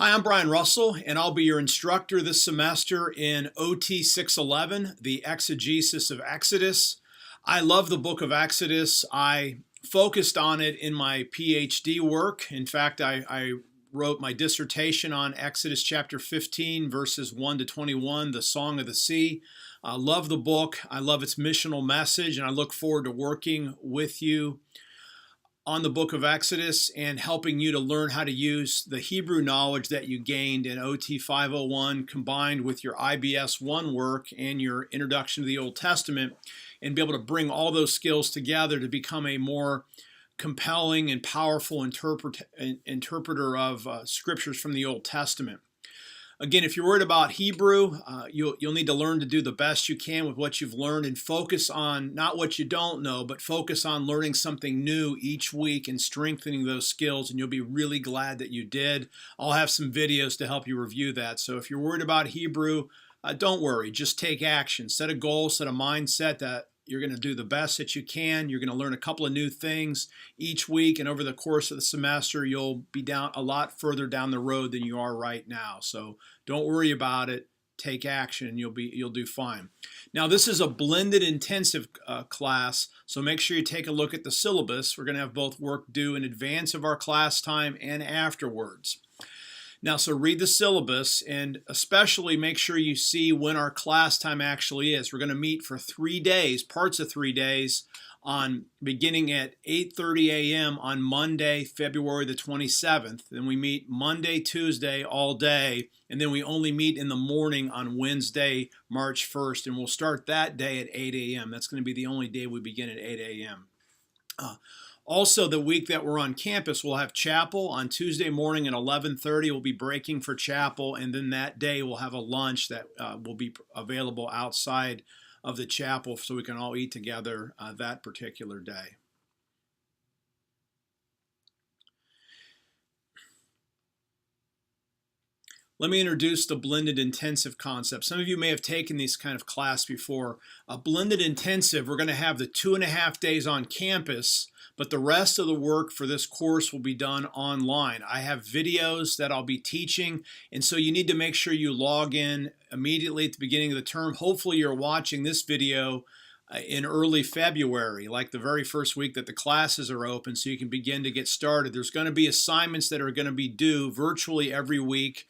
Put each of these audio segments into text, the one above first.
Hi, I'm Brian Russell, and I'll be your instructor this semester in OT611, the Exegesis of Exodus. I love the book of Exodus. I focused on it in my Ph.D. work. In fact, I wrote my dissertation on Exodus chapter 15, verses 1 to 21, the Song of the Sea. I love the book. I love its missional message, and I look forward to working with you on the book of Exodus and helping you to learn how to use the Hebrew knowledge that you gained in OT 501 combined with your IBS 1 work and your introduction to the Old Testament, and be able to bring all those skills together to become a more compelling and powerful interpreter of scriptures from the Old Testament. Again, if you're worried about Hebrew, you'll need to learn to do the best you can with what you've learned and focus on not what you don't know, but focus on learning something new each week and strengthening those skills, and you'll be really glad that you did. I'll have some videos to help you review that. So if you're worried about Hebrew, don't worry. Just take action. Set a goal, set a mindset that you're going to do the best that you can. You're going to learn a couple of new things each week, and over the course of the semester, you'll be down a lot further down the road than you are right now. So don't worry about it. Take action, and you'll do fine. Now, this is a blended intensive class, so make sure you take a look at the syllabus. We're going to have both work due in advance of our class time and afterwards. Now, so read the syllabus, and especially make sure you see when our class time actually is. We're going to meet for 3 days, parts of 3 days, beginning at 8:30 a.m. on Monday, February the 27th. Then we meet Monday, Tuesday, all day, and then we only meet in the morning on Wednesday, March 1st, and we'll start that day at 8 a.m. That's going to be the only day we begin at 8 a.m. Also, the week that we're on campus, we'll have chapel on Tuesday morning at 11:30. We'll be breaking for chapel, and then that day we'll have a lunch that will be available outside of the chapel so we can all eat together that particular day. Let me introduce the blended intensive concept. Some of you may have taken these kind of class before. A blended intensive, we're going to have the 2.5 days on campus, but the rest of the work for this course will be done online. I have videos that I'll be teaching, and so you need to make sure you log in immediately at the beginning of the term. Hopefully you're watching this video in early February, like the very first week that the classes are open, so you can begin to get started. There's going to be assignments that are going to be due virtually every week.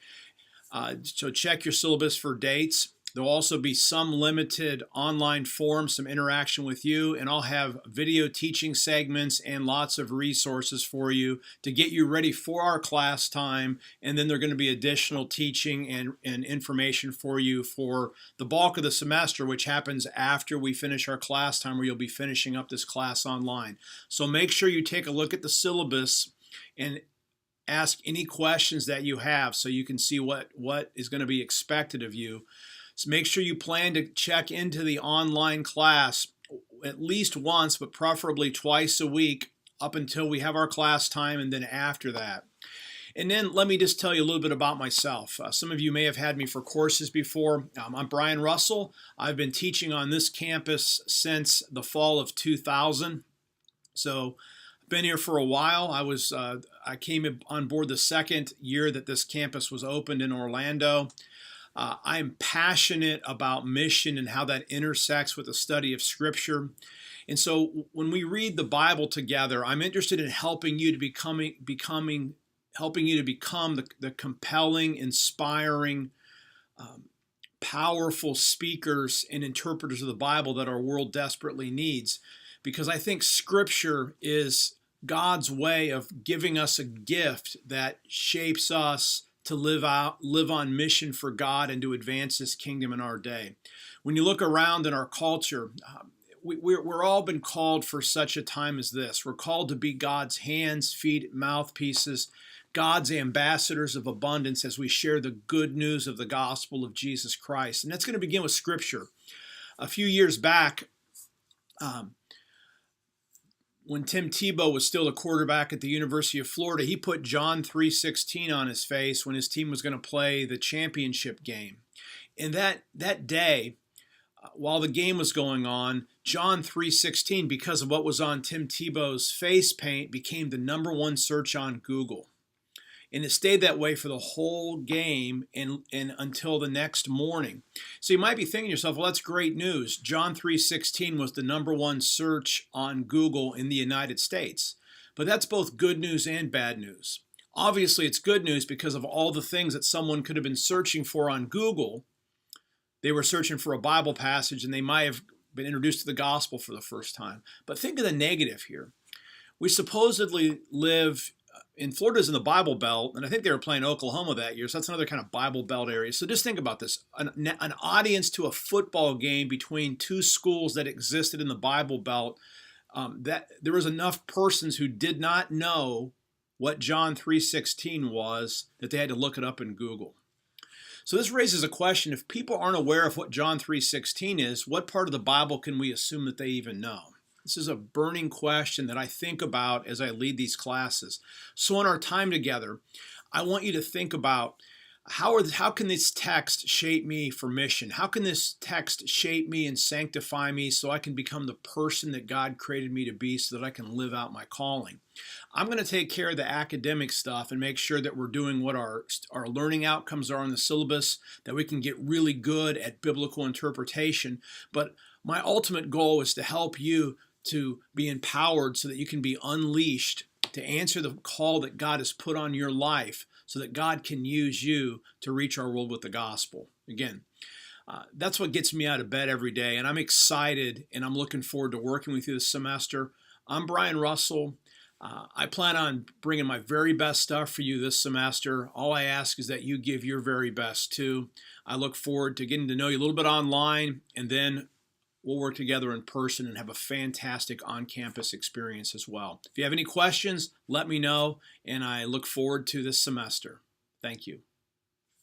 So check your syllabus for dates. There'll also be some limited online forums, some interaction with you, and I'll have video teaching segments and lots of resources for you to get you ready for our class time. And then there's going to be additional teaching and information for you for the bulk of the semester, which happens after we finish our class time, where you'll be finishing up this class online. So make sure you take a look at the syllabus and ask any questions that you have so you can see what is going to be expected of you. So make sure you plan to check into the online class at least once, but preferably twice a week up until we have our class time, and then after that. And then let me just tell you a little bit about myself. Some of you may have had me for courses before. I'm Brian Russell. I've been teaching on this campus since the fall of 2000. So been here for a while. I came on board the second year that this campus was opened in Orlando. I'm passionate about mission and how that intersects with the study of Scripture. And so when we read the Bible together, I'm interested in helping you to become the compelling, inspiring, powerful speakers and interpreters of the Bible that our world desperately needs. Because I think Scripture is God's way of giving us a gift that shapes us to live on mission for God and to advance His kingdom in our day. When you look around in our culture, we're all been called for such a time as this. We're called to be God's hands, feet, mouthpieces, God's ambassadors of abundance as we share the good news of the gospel of Jesus Christ. And that's going to begin with Scripture. A few years back, when Tim Tebow was still a quarterback at the University of Florida, he put John 3:16 on his face when his team was going to play the championship game. And that day, while the game was going on, John 3:16, because of what was on Tim Tebow's face paint, became the #1 search on Google. And it stayed that way for the whole game and until the next morning. So you might be thinking to yourself, well, that's great news. John 3:16 was the #1 search on Google in the United States. But that's both good news and bad news. Obviously, it's good news because of all the things that someone could have been searching for on Google. They were searching for a Bible passage and they might have been introduced to the gospel for the first time. But think of the negative here. We supposedly live in Florida's in the Bible Belt, and I think they were playing Oklahoma that year, so that's another kind of Bible Belt area. So just think about this. An audience to a football game between two schools that existed in the Bible Belt, that there was enough persons who did not know what John 3:16 was that they had to look it up in Google. So this raises a question. If people aren't aware of what John 3:16 is, what part of the Bible can we assume that they even know? This is a burning question that I think about as I lead these classes. So in our time together, I want you to think about how can this text shape me for mission? How can this text shape me and sanctify me so I can become the person that God created me to be so that I can live out my calling? I'm going to take care of the academic stuff and make sure that we're doing what our learning outcomes are in the syllabus, that we can get really good at biblical interpretation. But my ultimate goal is to help you to be empowered so that you can be unleashed to answer the call that God has put on your life so that God can use you to reach our world with the gospel. Again, that's what gets me out of bed every day, and I'm excited and I'm looking forward to working with you this semester. I'm Brian Russell. I plan on bringing my very best stuff for you this semester. All I ask is that you give your very best too. I look forward to getting to know you a little bit online, and then we'll work together in person and have a fantastic on-campus experience as well. If you have any questions, let me know, and I look forward to this semester. Thank you.